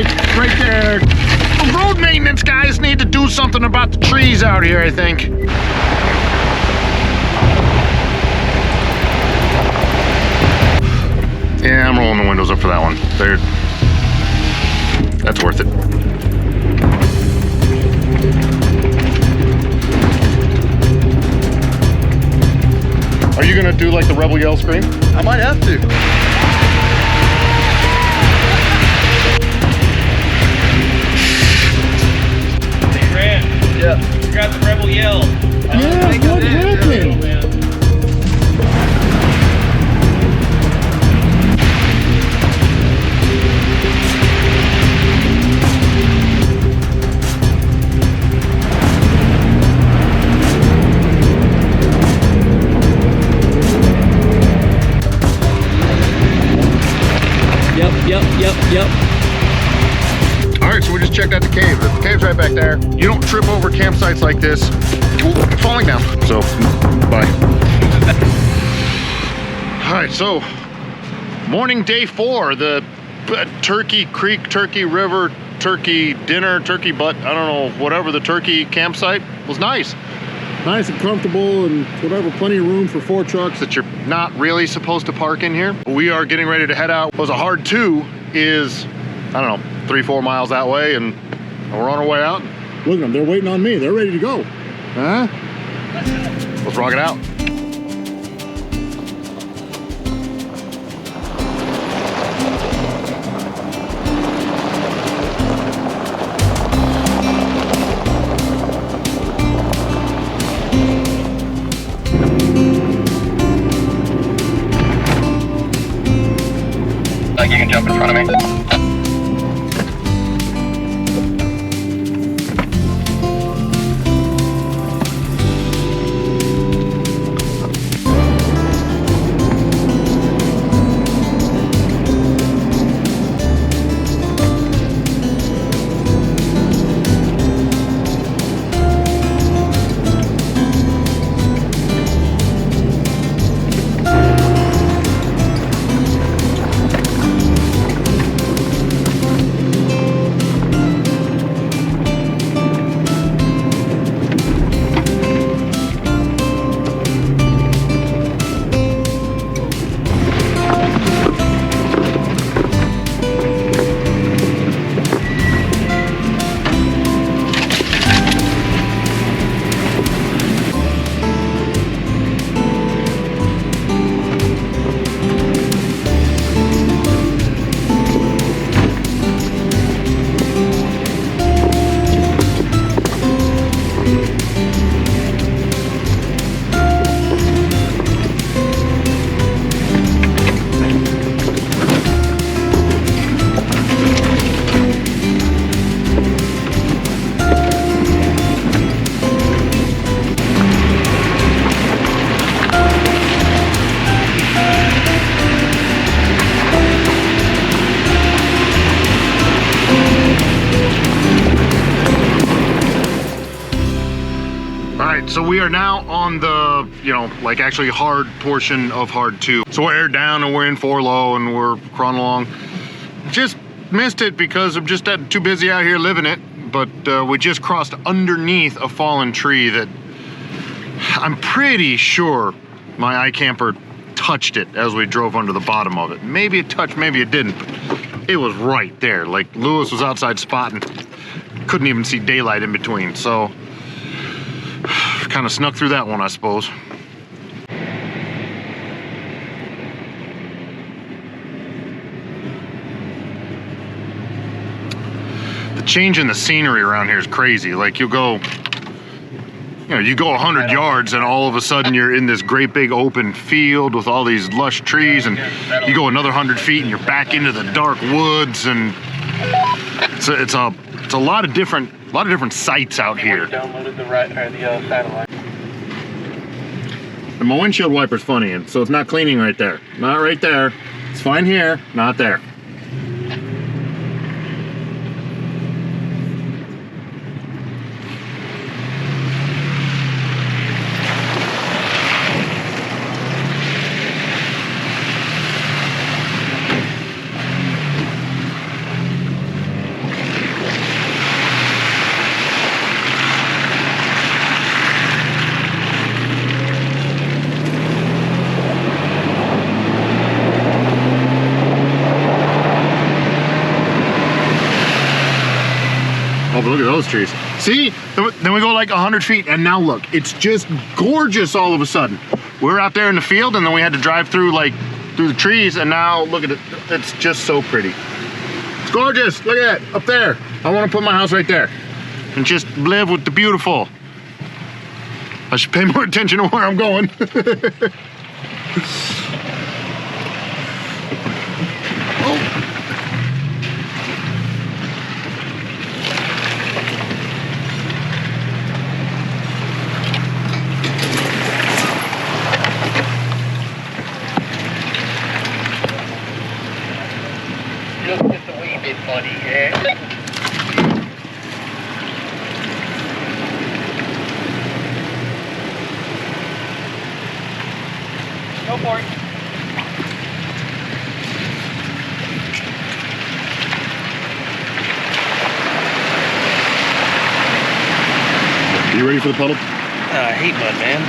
right there. The road maintenance guys need to do something about the trees out here, I think. Yeah, I'm rolling the windows up for that one. That's worth it. Are you gonna do like the Rebel Yell scream? I might have to. Hey, Grant. Yeah. You got the Rebel Yell. Yeah, what happened? Yep. All right, so we just checked out the cave. The cave's right back there. You don't trip over campsites like this. Ooh, falling down. So, bye. All right, so morning day 4, the Turkey Creek, Turkey River, Turkey dinner, turkey butt, I don't know, whatever, the turkey campsite was nice. Nice and comfortable and whatever, plenty of room for 4 trucks that you're not really supposed to park in here. We are getting ready to head out. It was a hard 2 is, I don't know, 3-4 miles that way, and we're on our way out. Look at them, they're waiting on me. They're ready to go. Huh? Let's rock it out. Like you can jump in front of me. So we are now on the, like actually hard portion of hard 2. So we're aired down and we're in 4 low and we're crawling along. Just missed it because I'm just too busy out here living it. But we just crossed underneath a fallen tree that I'm pretty sure my iCamper touched it as we drove under the bottom of it. Maybe it touched, maybe it didn't. But it was right there. Like Lewis was outside spotting. Couldn't even see daylight in between. So kind of snuck through that one, I suppose. The change in the scenery around here is crazy. Like you go 100 yards and all of a sudden you're in this great big open field with all these lush trees, and you go another 100 feet and you're back into the dark woods, and it's a lot of different sights out here. Downloaded the satellite. And my windshield wiper's funny, and so it's not cleaning right there. Not right there. It's fine here, not there. Oh, but look at those trees. See? Then we go like 100 feet, and now look, it's just gorgeous all of a sudden. We're out there in the field, and then we had to drive through the trees, and now look at it. It's just so pretty. It's gorgeous. Look at that up there. I want to put my house right there and just live with the beautiful. I should pay more attention to where I'm going. Oh. Just a wee bit funny, yeah. Go for it. You ready for the puddle? I hate mud, man.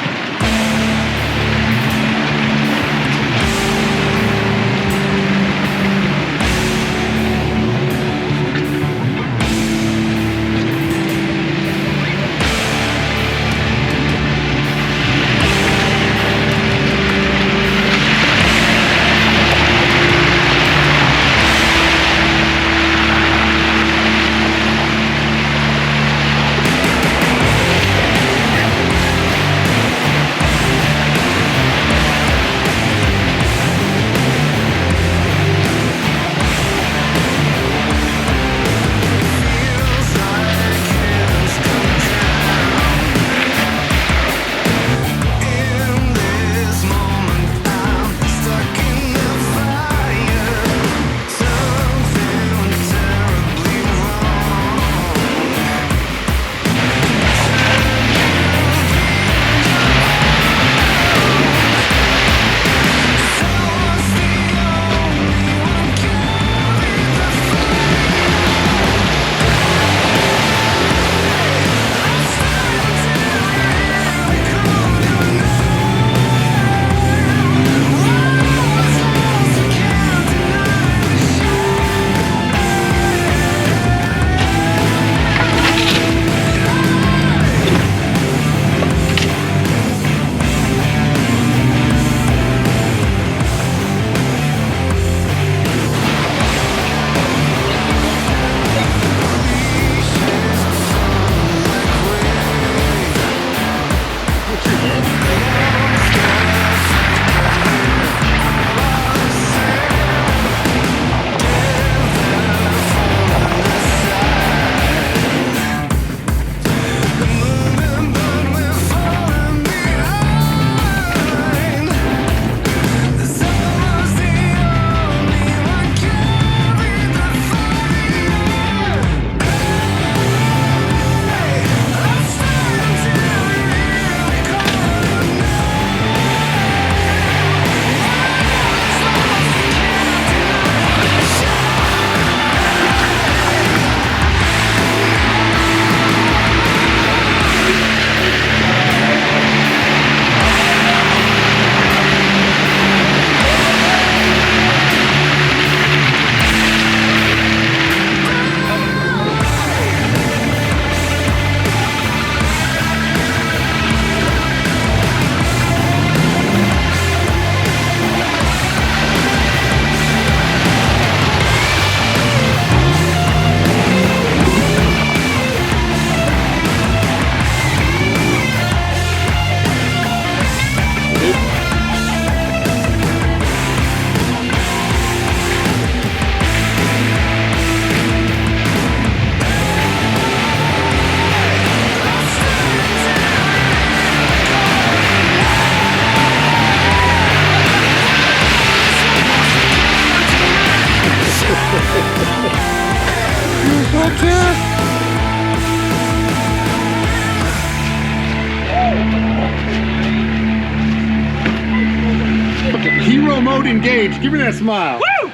Hero mode engaged. Give me that smile. Woo!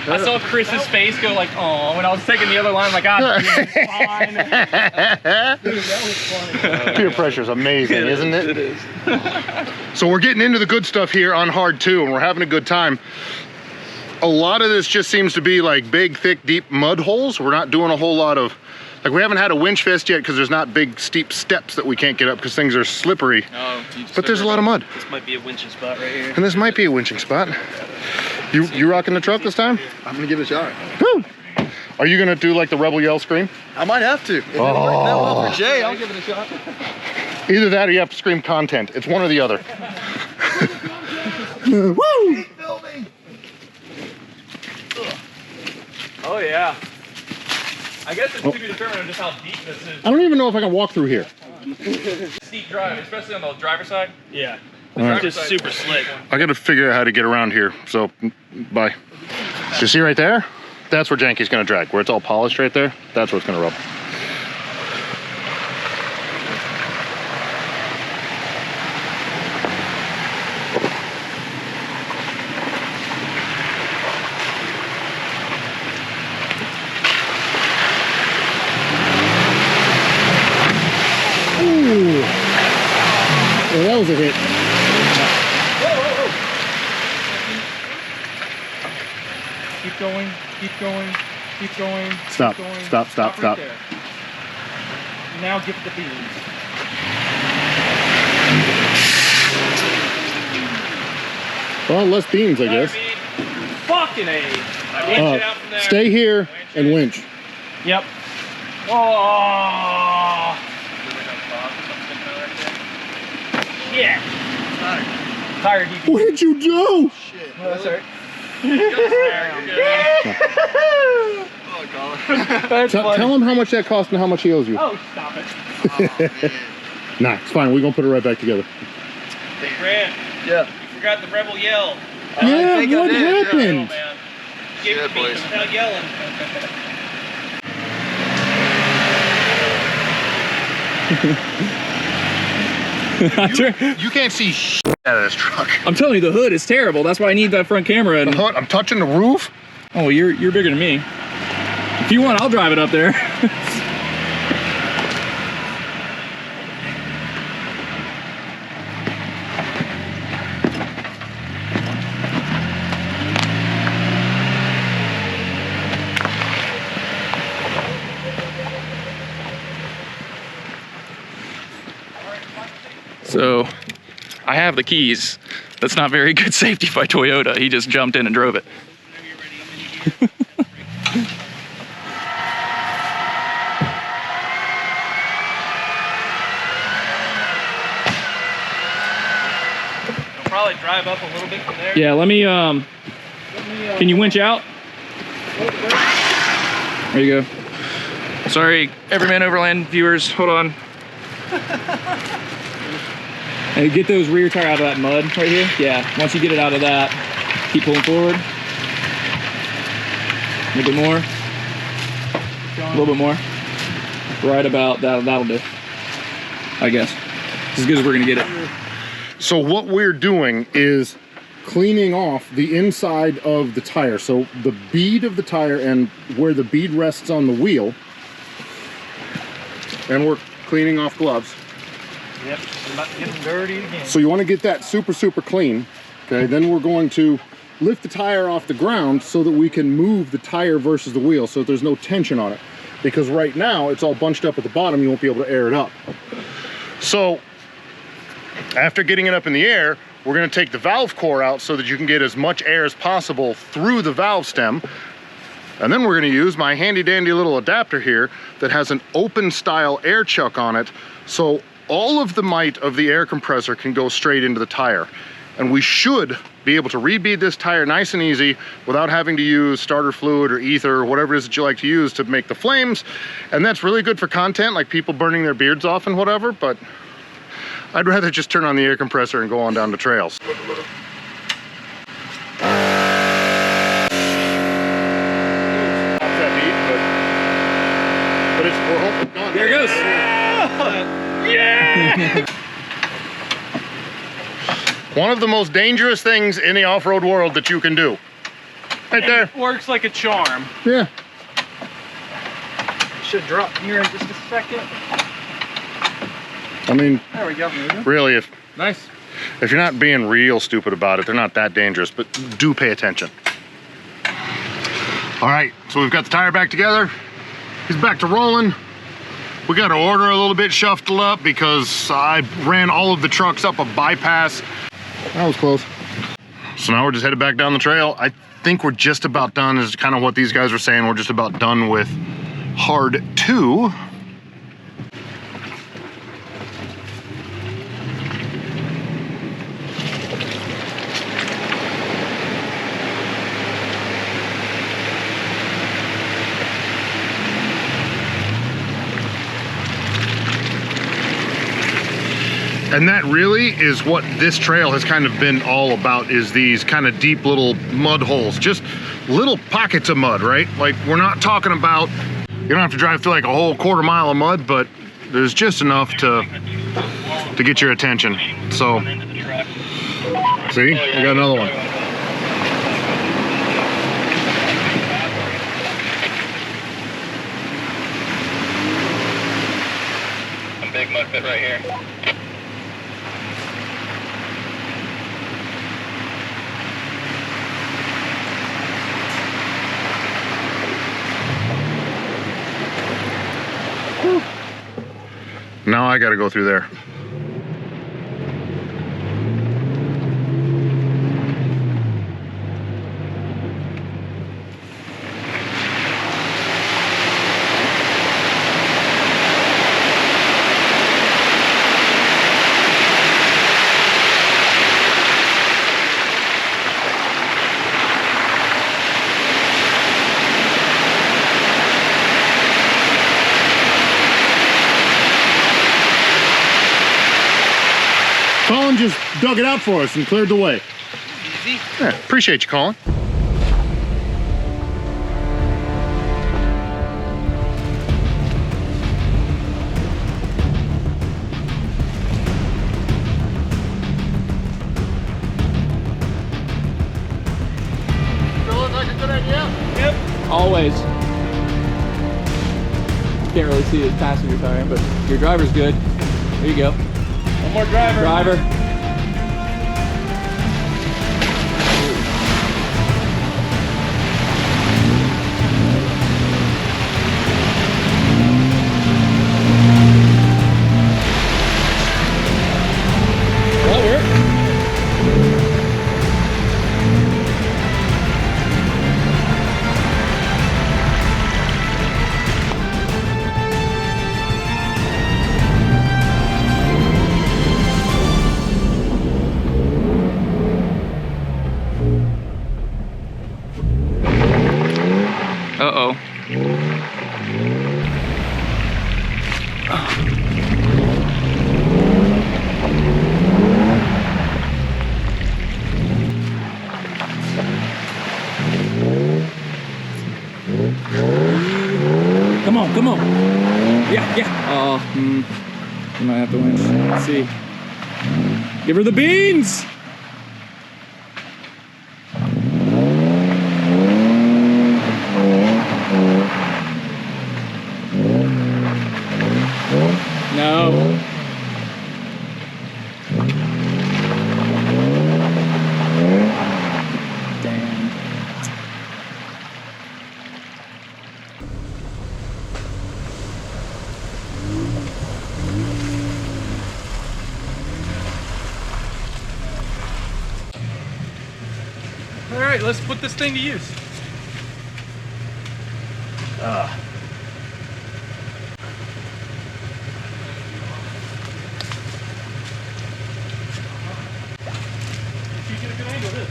I saw Chris's face go like, oh, when I was taking the other line, I'm like, ah, fine. Dude, that was funny. Peer pressure is amazing, isn't it? It is. So we're getting into the good stuff here on hard 2, and we're having a good time. a lot of this just seems to be like big, thick, deep mud holes. We're not doing a whole lot of, like we haven't had a winch fest yet because there's not big steep steps that we can't get up because things are slippery. Oh, but there's a lot of mud. This might be a winching spot right here. And this might be a winching spot. You rocking the truck this time? I'm gonna give it a shot. Woo! Are you gonna do like the rebel yell scream? I might have to. If it worked that well for Jay, I'll give it a shot. Either that or you have to scream content. It's one or the other. Woo! Oh yeah. I guess it's to be determined on just how deep this is. I don't even know if I can walk through here. Steep drive, especially on the driver's side. Yeah. All right. It's just super slick. I gotta figure out how to get around here, so bye. So you see right there? That's where Janky's gonna drag. Where it's all polished right there, that's where it's gonna rub. Ooh. Well, that was a hit. Keep going, keep going, keep going. Stop, keep going. stop, stop, Right stop. there. Now get the beams. Well, less beams, I guess. Fucking A. I winch it out from there. Stay here and winch. Yep. Oh. Yeah. Tire DBBB. What did you do? Shit. Oh, that's alright. Oh, Collin. That's funny. Tell him how much that cost and how much he owes you. Oh, stop it. Oh, man. Nah, it's fine. We're gonna put it right back together. Hey, Grant, Yeah. you forgot the rebel yell. Yeah, think I what did, yeah. happened? Oh, man. You gave Yeah, it to me boys. without yelling. You can't see shit out of this truck. I'm telling you, the hood is terrible. That's why I need that front camera. And I'm touching the roof. oh, you're bigger than me. If you want, I'll drive it up there. So, I have the keys. That's not very good safety by Toyota. He just jumped in and drove it. You'll probably drive up a little bit from there. Yeah, let me, can you winch out? There you go. Sorry, Everyman Overland viewers, hold on. Hey, get those rear tire out of that mud right here. Yeah, once you get it out of that, keep pulling forward. A little bit more. A little bit more. Right about that, that'll do. I guess. As good as we're gonna get it. So what we're doing is cleaning off the inside of the tire. So the bead of the tire and where the bead rests on the wheel. And we're cleaning off gloves. Yep, I'm about to get them dirty again. So you want to get that super, super clean. Okay, then we're going to lift the tire off the ground so that we can move the tire versus the wheel so that there's no tension on it. Because right now it's all bunched up at the bottom, you won't be able to air it up. So after getting it up in the air, we're going to take the valve core out so that you can get as much air as possible through the valve stem. And then we're going to use my handy dandy little adapter here that has an open style air chuck on it. So all of the might of the air compressor can go straight into the tire. And we should be able to rebead this tire nice and easy without having to use starter fluid or ether or whatever it is that you like to use to make the flames. And that's really good for content, like people burning their beards off and whatever, but I'd rather just turn on the air compressor and go on down the trails. But it's, we're hoping not. There it goes. Yeah! One of the most dangerous things in the off-road world that you can do. Right there. It works like a charm. Yeah. Should drop here in just a second. I mean, There we go. really, if Nice. you're not being real stupid about it, they're not that dangerous, but do pay attention. All right, so we've got the tire back together. He's back to rolling. We got our order a little bit shuffled up because I ran all of the trucks up a bypass. That was close. So now we're just headed back down the trail. I think we're just about done, is kind of what these guys were saying. We're just about done with hard 2. And that really is what this trail has kind of been all about, is these kind of deep little mud holes, just little pockets of mud, right? Like, we're not talking about, you don't have to drive through like a whole quarter mile of mud, but there's just enough to get your attention. So, see, we got another one. A big mud pit right here. Now I gotta go through there. Collin just dug it out for us and cleared the way. Easy. Yeah, appreciate you, Collin. Feels like a good idea? Yep. Always. Can't really see his passenger tire, but your driver's good. There you go. One more driver. Driver. That'll work. Uh-oh. Come on, come on. Yeah, yeah. You might have to win. Let's see. Give her the beans. No. Damn. All right, let's put this thing to use. You get a good angle of this.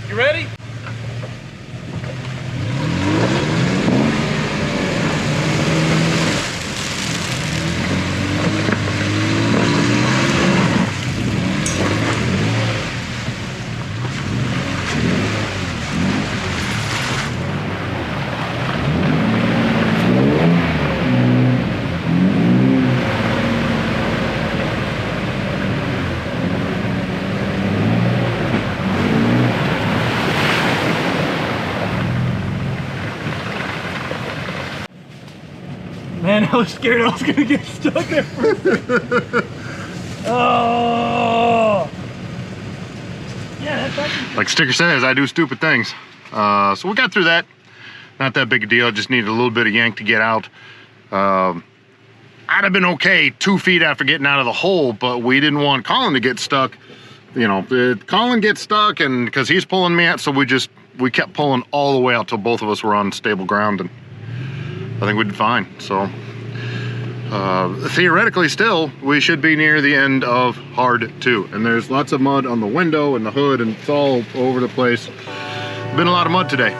You ready? Man, I was scared I was gonna get stuck there for a second. Oh! Yeah, that's actually... Like Sticker says, I do stupid things. So we got through that. Not that big a deal. Just needed a little bit of yank to get out. I'd have been okay 2 feet after getting out of the hole, but we didn't want Collin to get stuck. You know, Collin gets stuck, and because he's pulling me out, so we kept pulling all the way out till both of us were on stable ground, and I think we did fine. So theoretically still, we should be near the end of hard 2. And there's lots of mud on the window and the hood, and it's all over the place. Been a lot of mud today.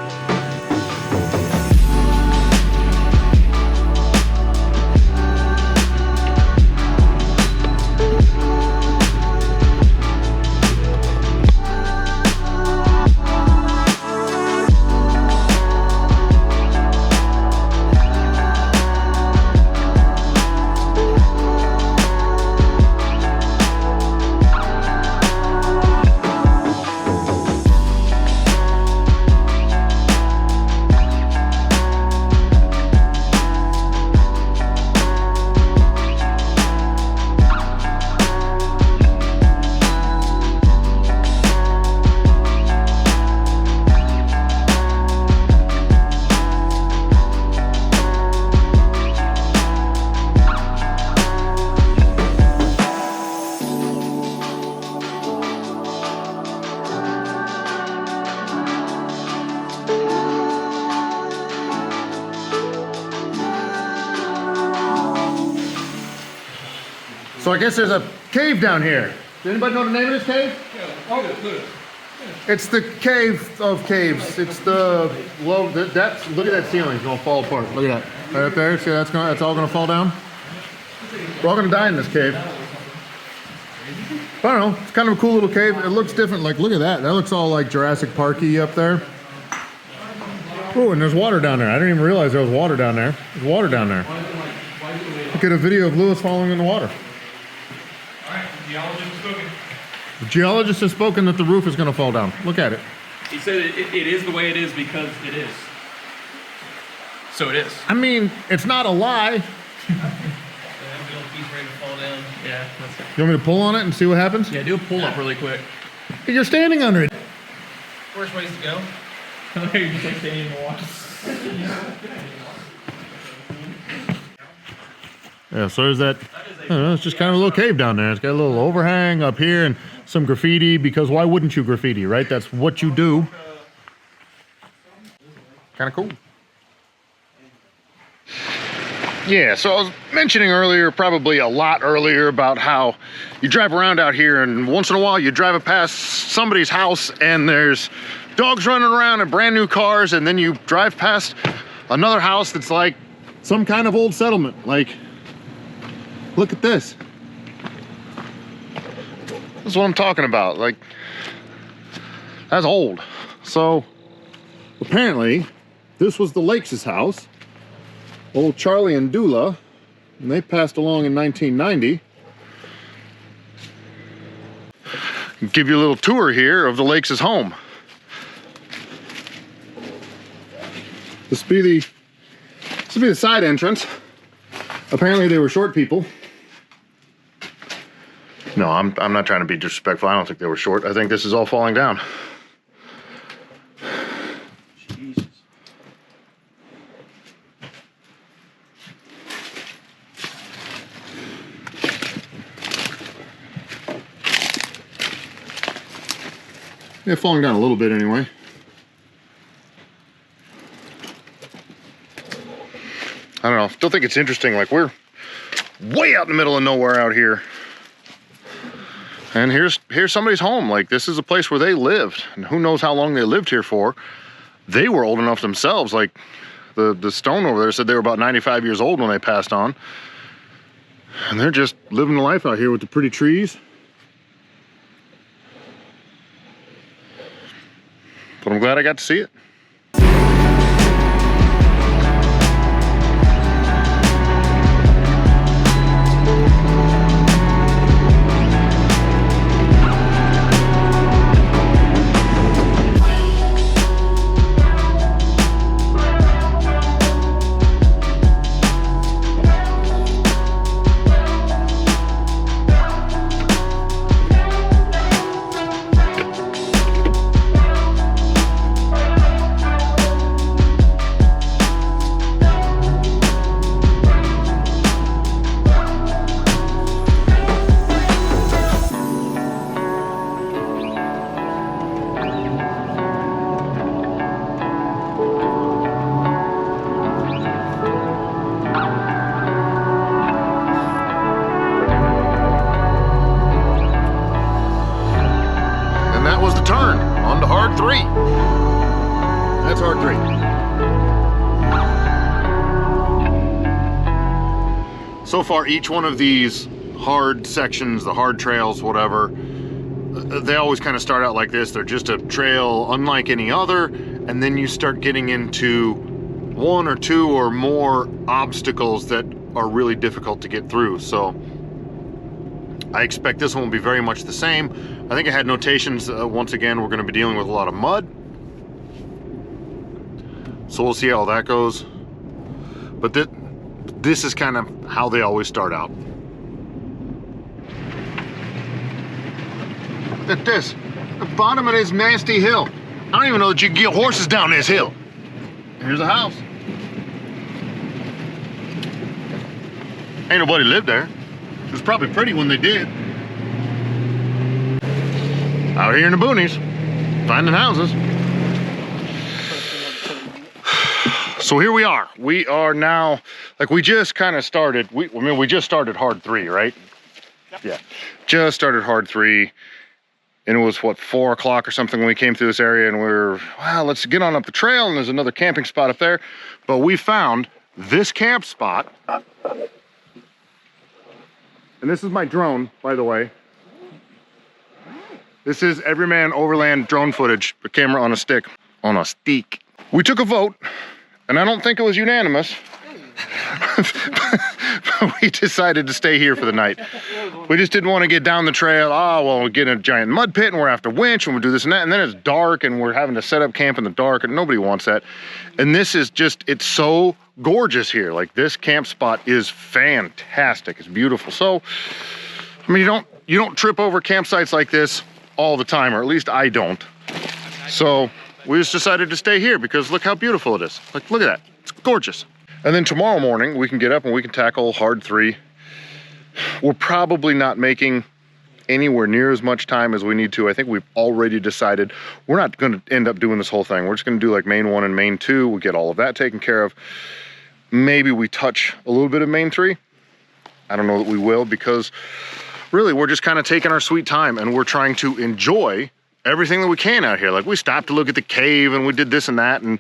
So I guess there's a cave down here. Does anybody know the name of this cave? It's the cave of caves. It's the low. That's look at that ceiling. It's gonna fall apart. Look at that. Right up there. See that's all gonna fall down. We're all gonna die in this cave. I don't know. It's kind of a cool little cave. It looks different. Like look at that. That looks all like Jurassic Parky up there. Oh, and there's water down there. I didn't even realize there was water down there. There's water down there. Look at a video of Lewis falling in the water. The geologist has spoken that the roof is going to fall down. Look at it. He said it is the way it is because it is. So it is. I mean, it's not a lie. Yeah. You want me to pull on it and see what happens? Yeah, do a pull up really quick. You're standing under it. Worst ways to go. You just like standing in the water. Yeah, so there's that. I don't know, it's just kind of a little cave down there. It's got a little overhang up here and some graffiti, because why wouldn't you graffiti, right? That's what you do. Kind of cool. Yeah, so I was mentioning earlier, probably a lot earlier, about how you drive around out here and once in a while you drive past somebody's house and there's dogs running around and brand new cars, and then you drive past another house that's like some kind of old settlement. Like, look at this. This is what I'm talking about. Like, that's old. So apparently this was the Lakes' house. Old Charlie and Dula, and they passed along in 1990. Give you a little tour here of the Lakes' home. This will be the side entrance. Apparently they were short people. No, I'm not trying to be disrespectful. I don't think they were short. I think this is all falling down. Jesus. Yeah, falling down a little bit anyway. I don't know. Still think it's interesting. Like, we're way out in the middle of nowhere out here. And here's somebody's home. Like, this is a place where they lived, and who knows how long they lived here for. They were old enough themselves. Like, the stone over there said they were about 95 years old when they passed on. And they're just living the life out here with the pretty trees. But I'm glad I got to see it. 3. That's hard 3. So far, each one of these hard sections, the hard trails, whatever, they always kind of start out like this. They're just a trail unlike any other, and then you start getting into 1 or 2 or more obstacles that are really difficult to get through. So I expect this one will be very much the same. I think I had notations. Once again, we're going to be dealing with a lot of mud, so we'll see how that goes. But this is kind of how they always start out. Look at this, the bottom of this nasty hill. I don't even know that you can get horses down this hill. Here's a house. Ain't nobody lived there. It was probably pretty when they did. Out here in the boonies, finding houses. So here we are. We are now, like, we just kind of started. I mean, we just started hard 3, right? Yep. Yeah, just started hard 3. And it was, what, 4 o'clock or something when we came through this area, and we were, well, let's get on up the trail, and there's another camping spot up there. But we found this camp spot. And this is my drone, by the way. This is Everyman Overland drone footage, a camera on a stick. On a stick. We took a vote, and I don't think it was unanimous. But we decided to stay here for the night. We just didn't want to get down the trail. Oh, well, we'll get in a giant mud pit and we're after winch and we'll do this and that. And then it's dark and we're having to set up camp in the dark, and nobody wants that. And this is just, it's so gorgeous here. Like, this camp spot is fantastic. It's beautiful. So, I mean, you don't trip over campsites like this all the time, or at least I don't. So we just decided to stay here because look how beautiful it is. Like, look at that. It's gorgeous. And then tomorrow morning, we can get up and we can tackle hard 3. We're probably not making anywhere near as much time as we need to. I think we've already decided we're not going to end up doing this whole thing. We're just going to do like main 1 and main 2. We'll get all of that taken care of. Maybe we touch a little bit of main 3. I don't know that we will, because really we're just kind of taking our sweet time and we're trying to enjoy everything that we can out here. Like, we stopped to look at the cave and we did this and that, and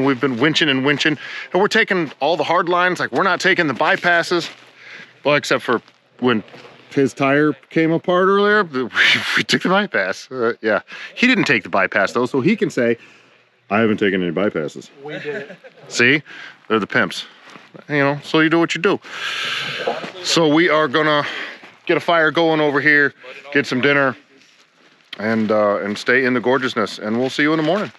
we've been winching and winching, and we're taking all the hard lines. Like, we're not taking the bypasses, well, except for when his tire came apart earlier, we took the bypass. Yeah, he didn't take the bypass though, so he can say, I haven't taken any bypasses. We did it. See, they're the pimps, you know, so you do what you do. So we are gonna get a fire going over here, get some dinner, and stay in the gorgeousness, and we'll see you in the morning.